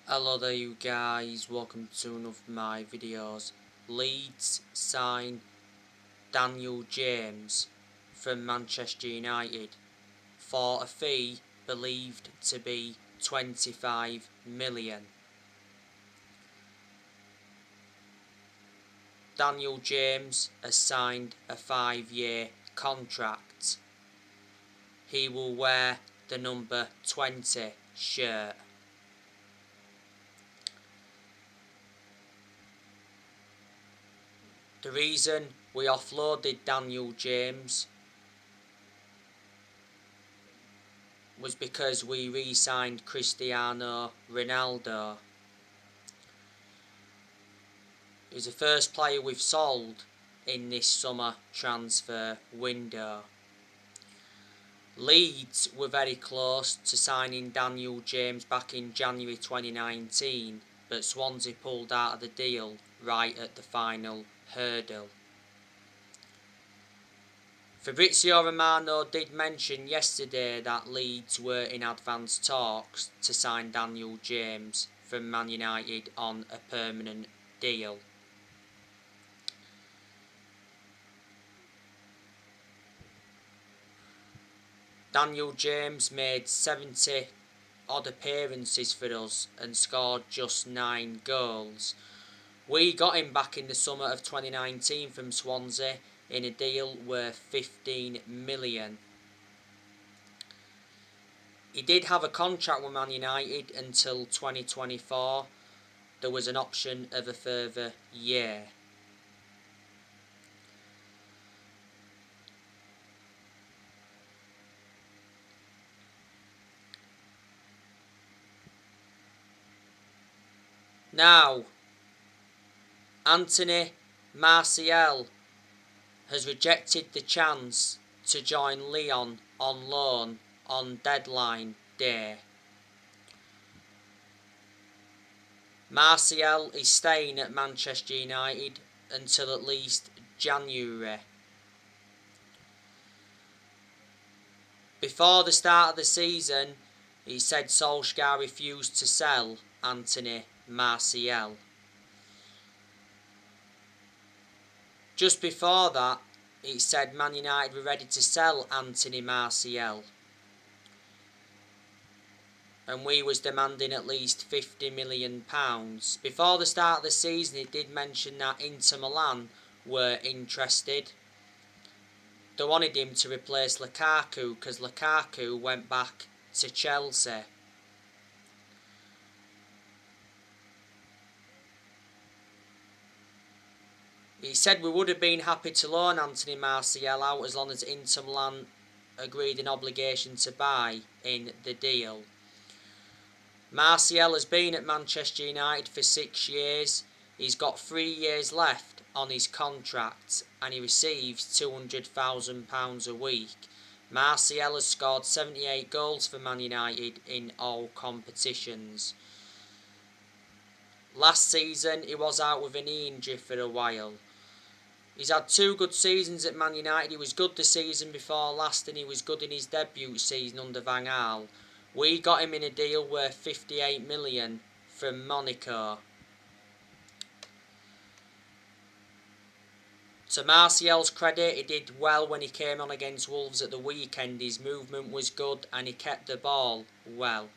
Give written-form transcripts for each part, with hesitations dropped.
Hello there you guys, welcome to one of my videos. Leeds sign Daniel James from Manchester United for a fee believed to be 25 million. Daniel James has signed a 5-year contract. He will wear the number 20 shirt. The reason we offloaded Daniel James was because we re-signed Cristiano Ronaldo. He's the first player we've sold in this summer transfer window. Leeds were very close to signing Daniel James back in January 2019, but Swansea pulled out of the deal right at the final hurdle. Fabrizio Romano did mention yesterday that Leeds were in advanced talks to sign Daniel James from Man United on a permanent deal. Daniel James made 70 odd appearances for us and scored just 9 goals. We got him back in the summer of 2019 from Swansea in a deal worth 15 million. He did have a contract with Man United until 2024. There was an option of a further year. Now, Anthony Martial has rejected the chance to join Lyon on loan on deadline day. Martial is staying at Manchester United until at least January. Before the start of the season, he said Solskjaer refused to sell Anthony Martial. Just before that, it said Man United were ready to sell Anthony Martial, and we was demanding at least £50 million. Before the start of the season, it did mention that Inter Milan were interested. They wanted him to replace Lukaku because Lukaku went back to Chelsea. He said we would have been happy to loan Anthony Martial out as long as Inter Milan agreed an obligation to buy in the deal. Martial has been at Manchester United for 6 years. He's got 3 years left on his contract and he receives £200,000 a week. Martial has scored 78 goals for Man United in all competitions. Last season he was out with a knee injury for a while. He's had 2 good seasons at Man United. He was good the season before last and he was good in his debut season under Van Gaal. We got him in a deal worth 58 million from Monaco. To Martial's credit, he did well when he came on against Wolves at the weekend. His movement was good and he kept the ball well.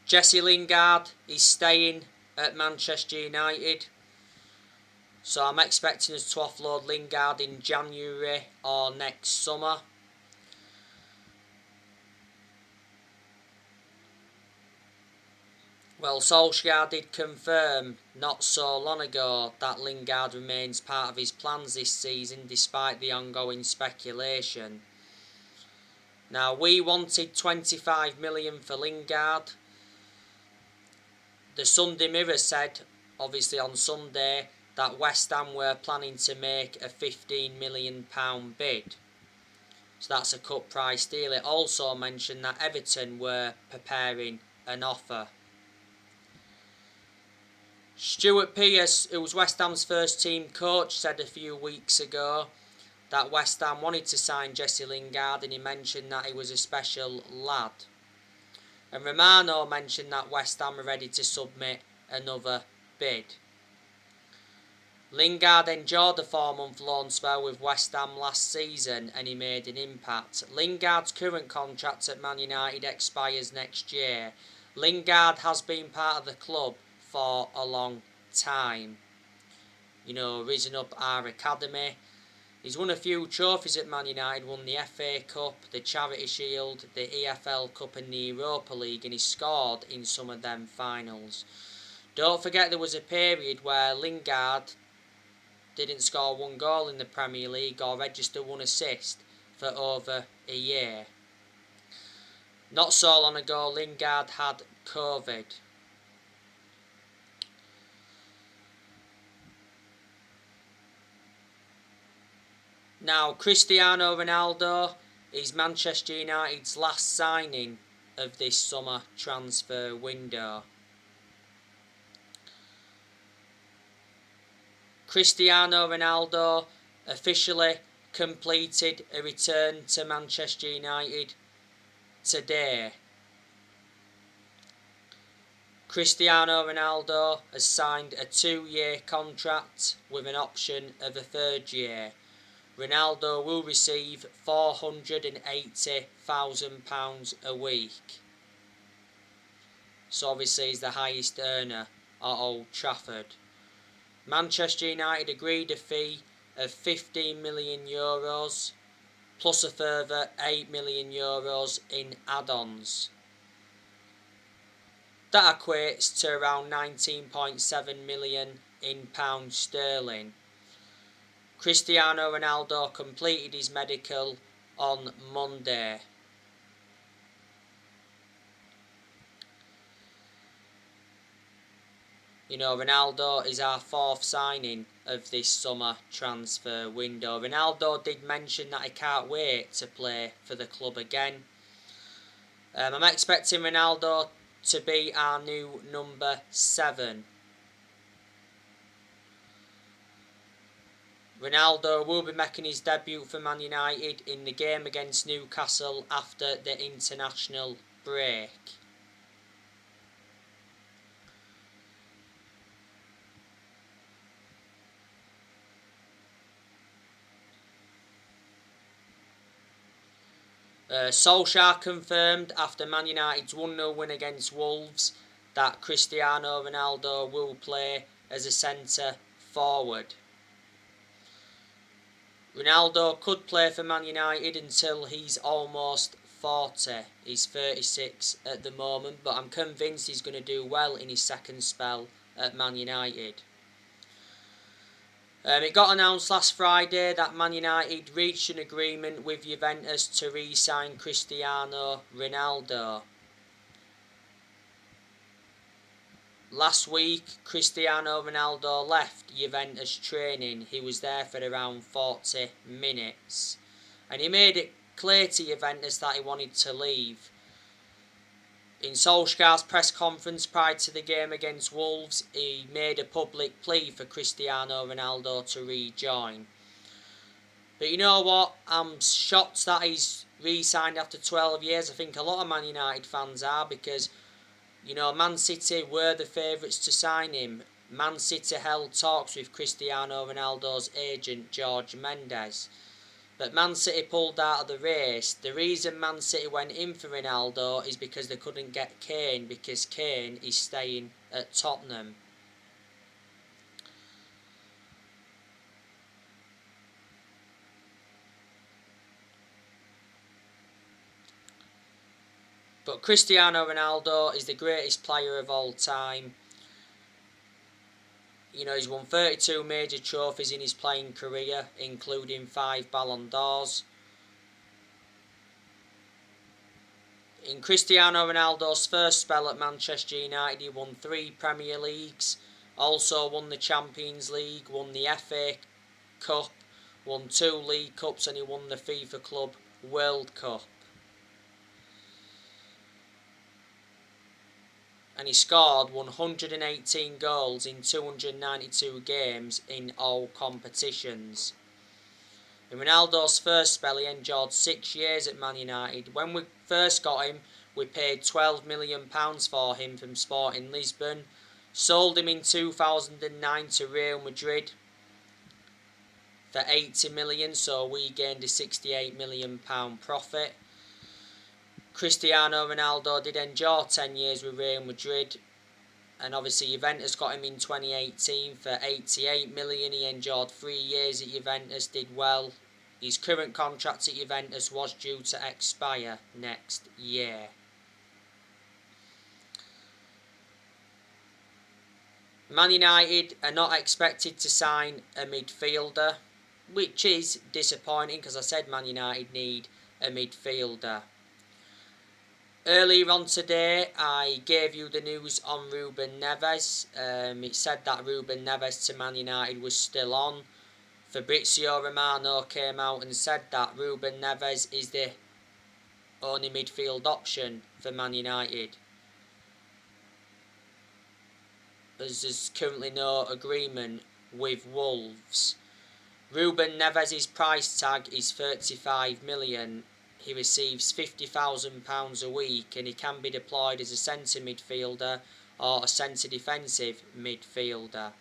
Jesse Lingard is staying at Manchester United, so I'm expecting us to offload Lingard in January or next summer. Well, Solskjaer did confirm not so long ago that Lingard remains part of his plans this season despite the ongoing speculation. Now, we wanted 25 million for Lingard. The Sunday Mirror said, obviously on Sunday, that West Ham were planning to make a £15 million bid. So that's a cut price deal. It also mentioned that Everton were preparing an offer. Stuart Pearce, who was West Ham's first team coach, said a few weeks ago that West Ham wanted to sign Jesse Lingard, and he mentioned that he was a special lad. And Romano mentioned that West Ham are ready to submit another bid. Lingard enjoyed a 4-month loan spell with West Ham last season and he made an impact. Lingard's current contract at Man United expires next year. Lingard has been part of the club for a long time. Risen up our academy. He's won a few trophies at Man United, won the FA Cup, the Charity Shield, the EFL Cup and the Europa League, and he scored in some of them finals. Don't forget there was a period where Lingard didn't score one goal in the Premier League or register one assist for over a year. Not so long ago, Lingard had COVID. Now, Cristiano Ronaldo is Manchester United's last signing of this summer transfer window. Cristiano Ronaldo officially completed a return to Manchester United today. Cristiano Ronaldo has signed a 2-year contract with an option of a 3rd year. Ronaldo will receive £480,000 a week. So obviously he's the highest earner at Old Trafford. Manchester United agreed a fee of €15 million plus a further €8 million in add-ons. That equates to around 19.7 million in pounds sterling. Cristiano Ronaldo completed his medical on Monday. Ronaldo is our 4th signing of this summer transfer window. Ronaldo did mention that he can't wait to play for the club again. I'm expecting Ronaldo to be our new number 7. Ronaldo will be making his debut for Man United in the game against Newcastle after the international break. Solskjaer confirmed after Man United's 1-0 win against Wolves that Cristiano Ronaldo will play as a centre forward. Ronaldo could play for Man United until he's almost 40. He's 36 at the moment, but I'm convinced he's going to do well in his second spell at Man United. It got announced last Friday that Man United reached an agreement with Juventus to re-sign Cristiano Ronaldo. Last week, Cristiano Ronaldo left Juventus training. He was there for around 40 minutes. And he made it clear to Juventus that he wanted to leave. In Solskjaer's press conference prior to the game against Wolves, he made a public plea for Cristiano Ronaldo to rejoin. But you know what? I'm shocked that he's re-signed after 12 years. I think a lot of Man United fans are because, Man City were the favourites to sign him. Man City held talks with Cristiano Ronaldo's agent, George Mendes. But Man City pulled out of the race. The reason Man City went in for Ronaldo is because they couldn't get Kane, because Kane is staying at Tottenham. But Cristiano Ronaldo is the greatest player of all time. He's won 32 major trophies in his playing career, including 5 Ballon d'Ors. In Cristiano Ronaldo's first spell at Manchester United, he won 3 Premier Leagues, also won the Champions League, won the FA Cup, won 2 League Cups, and he won the FIFA Club World Cup. and he scored 118 goals in 292 games in all competitions. In Ronaldo's first spell, he endured 6 years at Man United. When we first got him, we paid £12 million for him from Sporting Lisbon. Sold him in 2009 to Real Madrid for 80 million, so we gained a £68 million profit. Cristiano Ronaldo did endure 10 years with Real Madrid, and obviously Juventus got him in 2018 for 88 million. He endured 3 years at Juventus, did well. His current contract at Juventus was due to expire next year. Man United are not expected to sign a midfielder, which is disappointing because I said Man United need a midfielder. Earlier on today, I gave you the news on Ruben Neves. It said that Ruben Neves to Man United was still on. Fabrizio Romano came out and said that Ruben Neves is the only midfield option for Man United, as there's currently no agreement with Wolves. Ruben Neves' price tag is 35 million. He receives £50,000 a week, and he can be deployed as a centre midfielder or a centre defensive midfielder.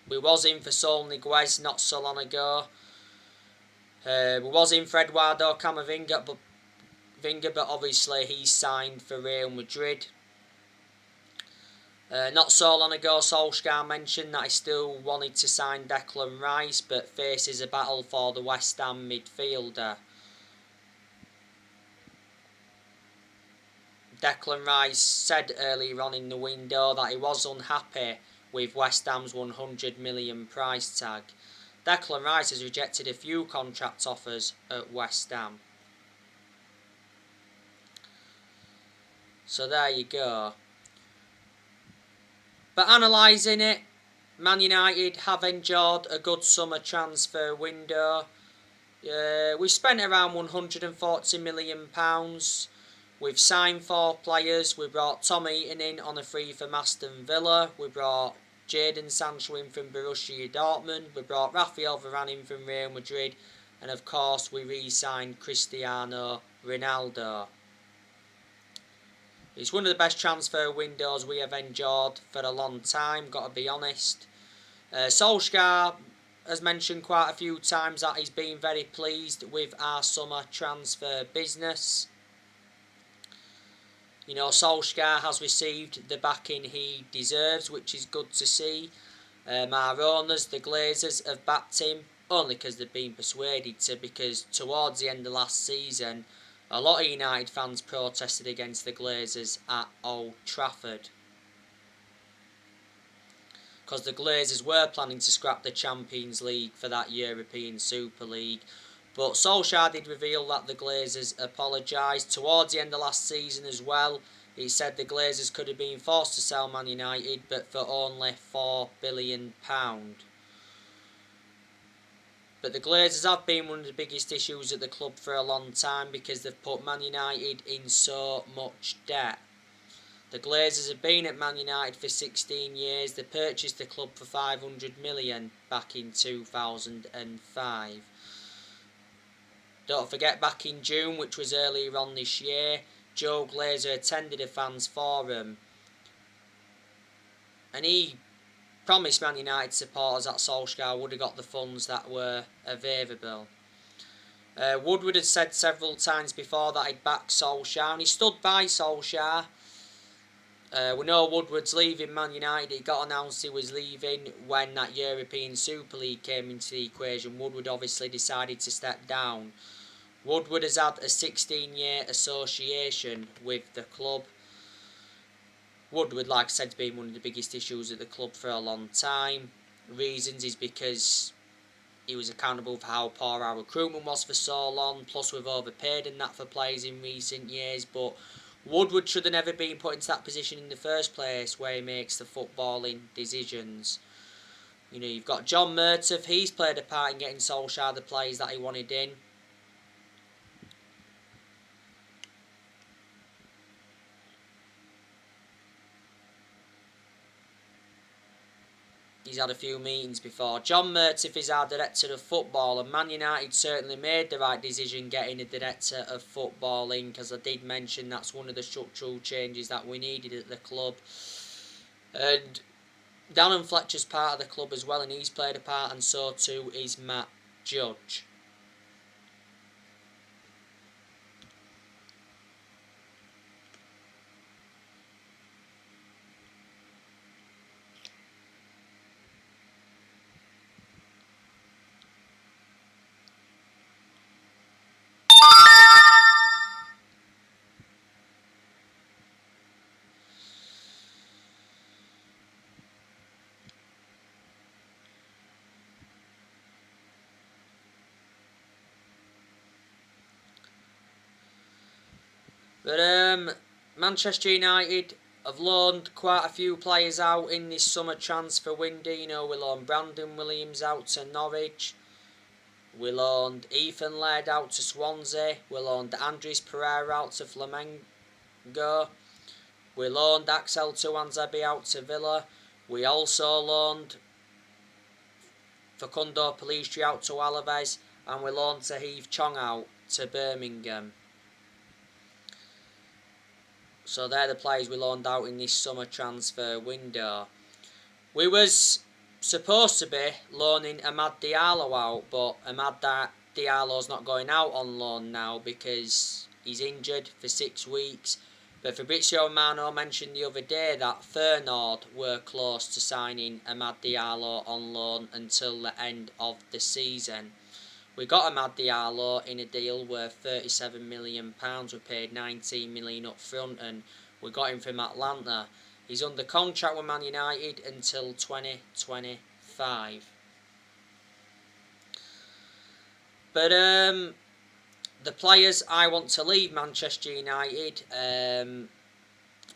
We was in for Sol Niguez not so long ago. We was in for Eduardo Camavinga, but obviously he's signed for Real Madrid. Not so long ago, Solskjaer mentioned that he still wanted to sign Declan Rice, but faces a battle for the West Ham midfielder. Declan Rice said earlier on in the window that he was unhappy with West Ham's 100 million price tag. Declan Rice has rejected a few contract offers at West Ham. So there you go. But analysing it, Man United have enjoyed a good summer transfer window. We spent around £140 million. We've signed 4 players. We brought Tom Eaton in on a free from Aston Villa. We brought Jadon Sancho in from Borussia Dortmund. We brought Rafael Varane in from Real Madrid. And of course we re-signed Cristiano Ronaldo. It's one of the best transfer windows we have enjoyed for a long time, got to be honest. Solskjaer has mentioned quite a few times that he's been very pleased with our summer transfer business. You know, Solskjaer has received the backing he deserves, which is good to see. Our owners, the Glazers, have backed him, only because they've been persuaded to, because towards the end of last season, a lot of United fans protested against the Glazers at Old Trafford, because the Glazers were planning to scrap the Champions League for that European Super League. But Solskjaer did reveal that the Glazers apologised. Towards the end of last season as well, he said the Glazers could have been forced to sell Man United, but for only £4 billion. But the Glazers have been one of the biggest issues at the club for a long time, because they've put Man United in so much debt. The Glazers have been at Man United for 16 years. They purchased the club for £500 million back in 2005. Don't forget, back in June, which was earlier on this year, Joe Glazer attended a fans forum, and he promised Man United supporters that Solskjaer would have got the funds that were available. Woodward had said several times before that he'd back Solskjaer, and he stood by Solskjaer. We know Woodward's leaving Man United. It got announced he was leaving when that European Super League came into the equation. Woodward obviously decided to step down. Woodward has had a 16-year association with the club. Woodward, like I said, has been one of the biggest issues at the club for a long time. Reasons is because he was accountable for how poor our recruitment was for so long, plus we've overpaid and that for players in recent years. But Woodward should have never been put into that position in the first place, where he makes the footballing decisions. You know, you've got John Murtaugh. He's played a part in getting Solskjaer the players that he wanted in. He's had a few meetings before. John Murtiff is our director of football, and Man United certainly made the right decision getting a director of football in, because I did mention that's one of the structural changes that we needed at the club. And Darren Fletcher's part of the club as well, and he's played a part, and so too is Matt Judge. But Manchester United have loaned quite a few players out in this summer transfer window. You know, we loaned Brandon Williams out to Norwich. We loaned Ethan Laird out to Swansea. We loaned Andres Pereira out to Flamengo. We loaned Axel Tuanzebe out to Villa. We also loaned Facundo Pellistri out to Alaves. And we loaned Tahith Chong out to Birmingham. So they're the players we loaned out in this summer transfer window. We was supposed to be loaning Amad Diallo out, but Amad Diallo's not going out on loan now because he's injured for 6 weeks. But Fabrizio Romano mentioned the other day that Feyenoord were close to signing Amad Diallo on loan until the end of the season. We got Amad Diallo in a deal worth £37 million. We paid £19 million up front, and we got him from Atlanta. He's under contract with Man United until 2025. But the players I want to leave Manchester United,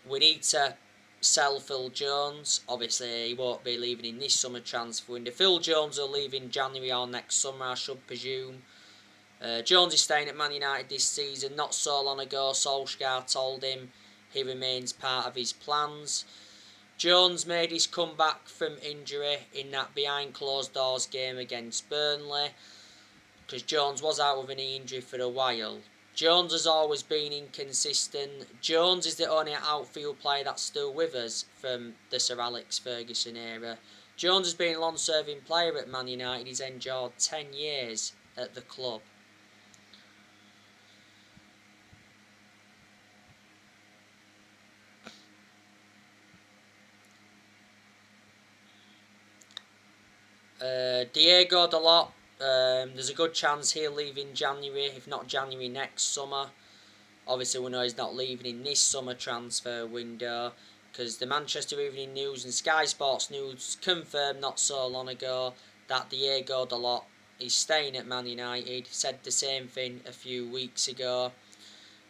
we need to sell Phil Jones. Obviously, he won't be leaving in this summer transfer window. Phil Jones will leave in January or next summer, I should presume. Jones is staying at Man United this season. Not so long ago, Solskjaer told him he remains part of his plans. Jones made his comeback from injury in that behind closed doors game against Burnley, because Jones was out with a knee injury for a while. Jones has always been inconsistent. Jones is the only outfield player that's still with us from the Sir Alex Ferguson era. Jones has been a long-serving player at Man United. He's endured 10 years at the club. Diego Dalot, there's a good chance he'll leave in January, if not January next summer. Obviously, we know he's not leaving in this summer transfer window, because the Manchester Evening News and Sky Sports News confirmed not so long ago that Diego Dalot is staying at Man United. Said the same thing a few weeks ago.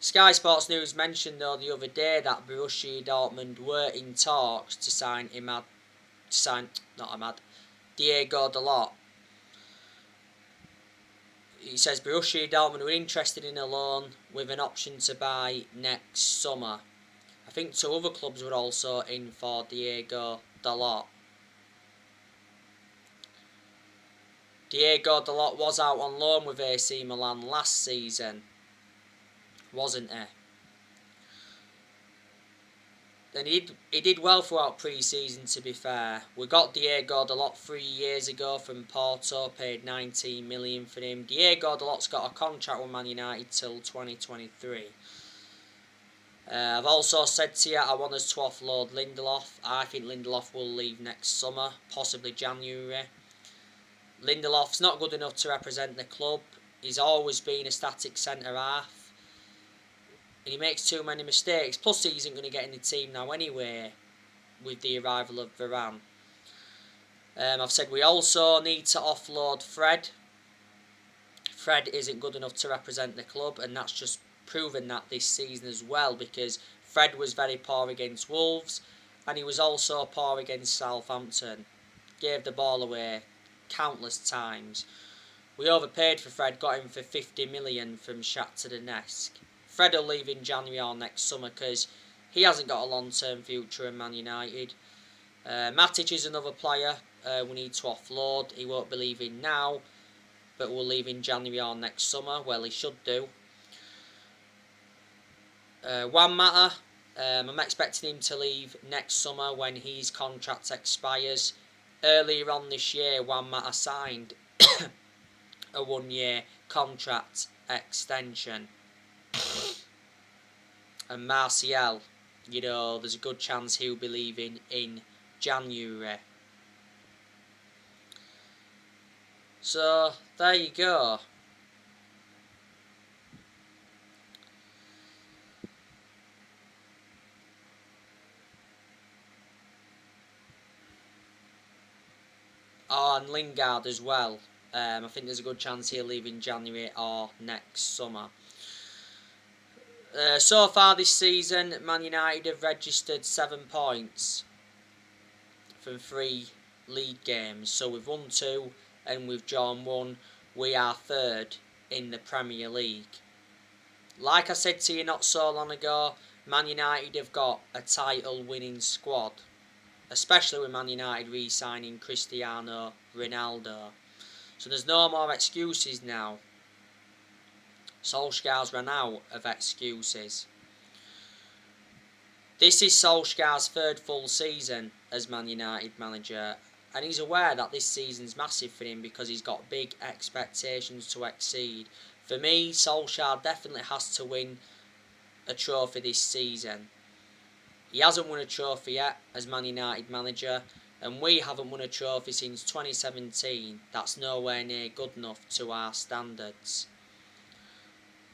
Sky Sports News mentioned though the other day that Borussia Dortmund were in talks to sign Diego Dalot. He says Borussia Dortmund were interested in a loan with an option to buy next summer. I think 2 other clubs were also in for Diego Dalot. Diego Dalot was out on loan with AC Milan last season, wasn't he? And he did well throughout pre-season, to be fair. We got Diego Dalot 3 years ago from Porto, paid 19 million for him. Diego Dalot's got a contract with Man United till 2023. I've also said to you I want us to offload Lindelof. I think Lindelof will leave next summer, possibly January. Lindelof's not good enough to represent the club. He's always been a static centre-half. And he makes too many mistakes. Plus, he isn't going to get in the team now anyway, with the arrival of Varane. I've said we also need to offload Fred. Fred isn't good enough to represent the club, and that's just proven that this season as well, because Fred was very poor against Wolves, and he was also poor against Southampton. Gave the ball away countless times. We overpaid for Fred, got him for 50 million from Shakhtar Donetsk. Fred will leave in January or next summer because he hasn't got a long-term future in Man United. Matic is another player we need to offload. He won't be leaving now, but will leave in January or next summer. Well, he should do. Juan Mata, I'm expecting him to leave next summer when his contract expires. Earlier on this year, Juan Mata signed a 1-year contract extension. And Martial, there's a good chance he'll be leaving in January. So, there you go. Oh, and Lingard as well. I think there's a good chance he'll leave in January or next summer. So far this season, Man United have registered 7 points from 3 league games. So we've won 2 and we've drawn 1. We are 3rd in the Premier League. Like I said to you not so long ago, Man United have got a title winning squad. Especially with Man United re-signing Cristiano Ronaldo. So there's no more excuses now. Solskjaer's run out of excuses. This is Solskjaer's 3rd full season as Man United manager, and he's aware that this season's massive for him because he's got big expectations to exceed. For me, Solskjaer definitely has to win a trophy this season. He hasn't won a trophy yet as Man United manager, and we haven't won a trophy since 2017. That's nowhere near good enough to our standards.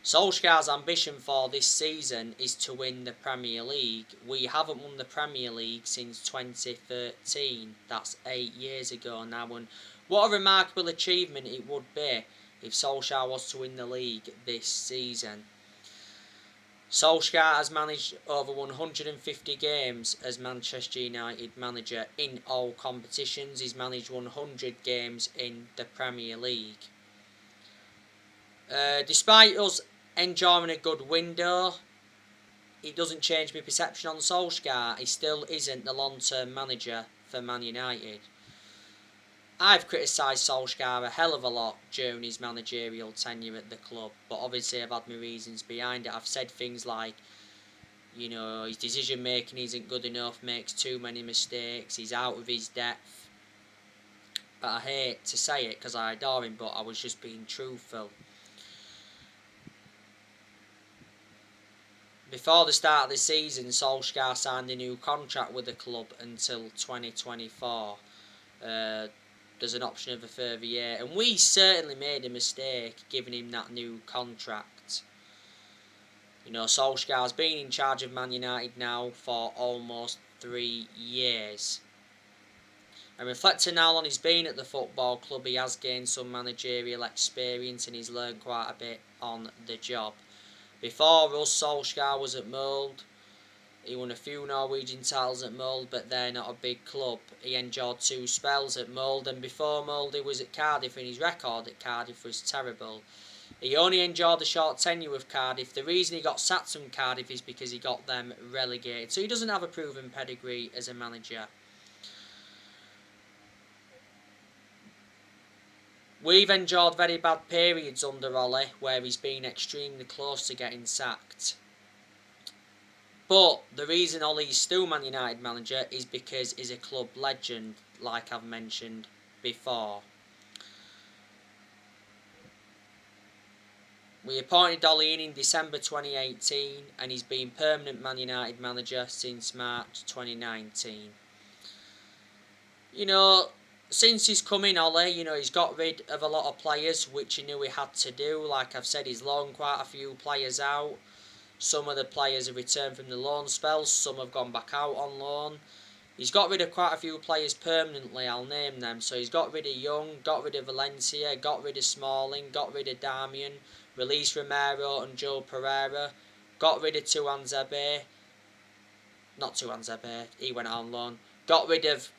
Solskjaer's ambition for this season is to win the Premier League. We haven't won the Premier League since 2013. That's 8 years ago now, and what a remarkable achievement it would be if Solskjaer was to win the league this season. Solskjaer has managed over 150 games as Manchester United manager in all competitions. He's managed 100 games in the Premier League. Despite us enjoying a good window, it doesn't change my perception on Solskjaer. He still isn't the long-term manager for Man United. I've criticised Solskjaer a hell of a lot during his managerial tenure at the club, but obviously I've had my reasons behind it. I've said things like, his decision making isn't good enough, makes too many mistakes, he's out of his depth. But I hate to say it because I adore him, but I was just being truthful. Before the start of the season, Solskjaer signed a new contract with the club until 2024. There's an option of a further year, and we certainly made a mistake giving him that new contract. Solskjaer's been in charge of Man United now for almost 3 years. And reflecting now on his being at the football club, he has gained some managerial experience and he's learned quite a bit on the job. Before us, Solskjaer was at Molde. He won a few Norwegian titles at Molde, but they're not a big club. He enjoyed 2 spells at Molde, and before Molde he was at Cardiff, and his record at Cardiff was terrible. He only enjoyed a short tenure with Cardiff. The reason he got sacked from Cardiff is because he got them relegated. So he doesn't have a proven pedigree as a manager. We've enjoyed very bad periods under Ollie, where he's been extremely close to getting sacked. But the reason Ollie's still Man United manager is because he's a club legend, like I've mentioned before. We appointed Ollie in December 2018 and he's been permanent Man United manager since March 2019. Since he's come in, Ollie, he's got rid of a lot of players, which he knew he had to do. Like I've said, he's loaned quite a few players out. Some of the players have returned from the loan spells, some have gone back out on loan. He's got rid of quite a few players permanently, I'll name them. So he's got rid of Young, got rid of Valencia, got rid of Smalling, got rid of Darmian, released Romero and Joe Pereira, got rid of Tuanzebe. Not Tuanzebe, he went on loan. Got rid of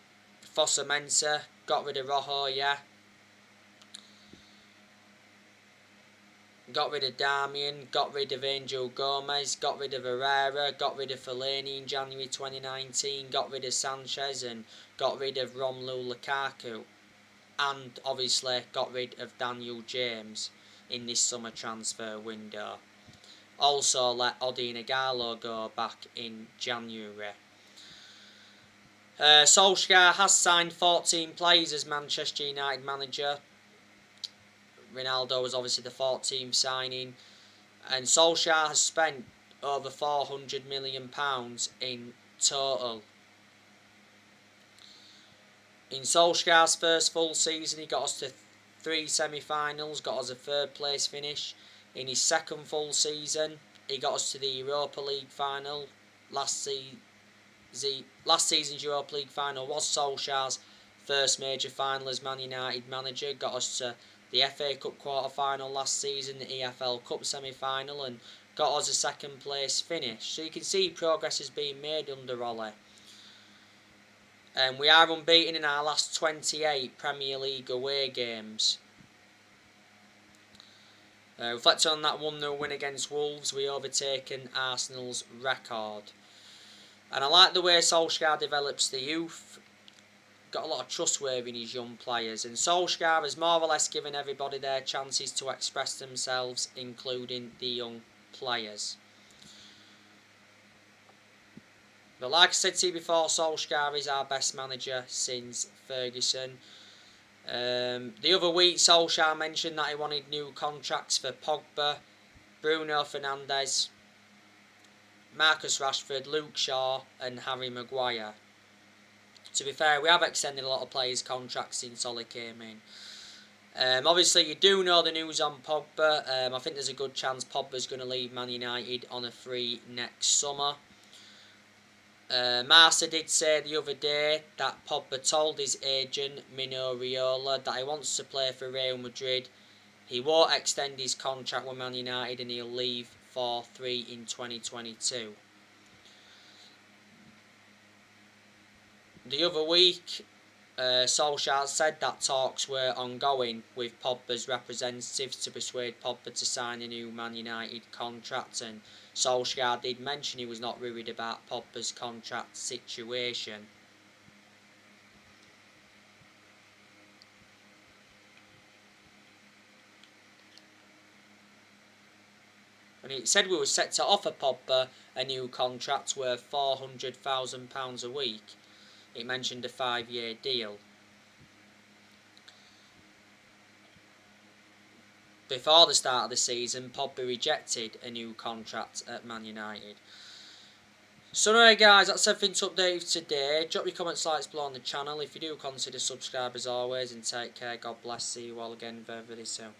Fossa Mensah, got rid of Rojo, yeah. got rid of Darmian, got rid of Angel Gomez, got rid of Herrera, got rid of Fellaini in January 2019, got rid of Sanchez and got rid of Romelu Lukaku, and obviously got rid of Daniel James in this summer transfer window. Also let Odion Ighalo go back in January. Solskjaer has signed 14 players as Manchester United manager. Ronaldo was obviously the 14th signing. And Solskjaer has spent over £400 million in total. In Solskjaer's first full season, he got us to 3 semi-finals, got us a 3rd place finish. In his second full season, he got us to the Europa League final. Last season's Europa League final was Solskjaer's first major final as Man United manager. Got us to the FA Cup quarter final last season, the EFL Cup semi-final, and got us a 2nd place finish. So you can see progress is being made under Ole. We are unbeaten in our last 28 Premier League away games. Reflecting on that 1-0 win against Wolves, we overtaken Arsenal's record. And I like the way Solskjaer develops the youth. Got a lot of trustworthy in his young players. And Solskjaer has more or less given everybody their chances to express themselves, including the young players. But like I said to you before, Solskjaer is our best manager since Ferguson. The other week, Solskjaer mentioned that he wanted new contracts for Pogba, Bruno Fernandes, Marcus Rashford, Luke Shaw and Harry Maguire. To be fair, we have extended a lot of players' contracts since Ole came in. Obviously, you do know the news on Pogba. I think there's a good chance Pogba's going to leave Man United on a free next summer. Marca did say the other day that Pogba told his agent Mino Raiola that he wants to play for Real Madrid. He won't extend his contract with Man United and he'll leave for free in 2022. The other week, Solskjaer said that talks were ongoing with Pogba's representatives to persuade Pogba to sign a new Man United contract, and Solskjaer did mention he was not worried about Pogba's contract situation. And he said we were set to offer Pogba a new contract worth £400,000 a week. It mentioned a 5-year deal. Before the start of the season, Pogba rejected a new contract at Man United. So anyway guys, that's everything to update you today. Drop your comments, likes below on the channel. If you do, consider subscribe as always, and take care. God bless. See you all again very, very soon.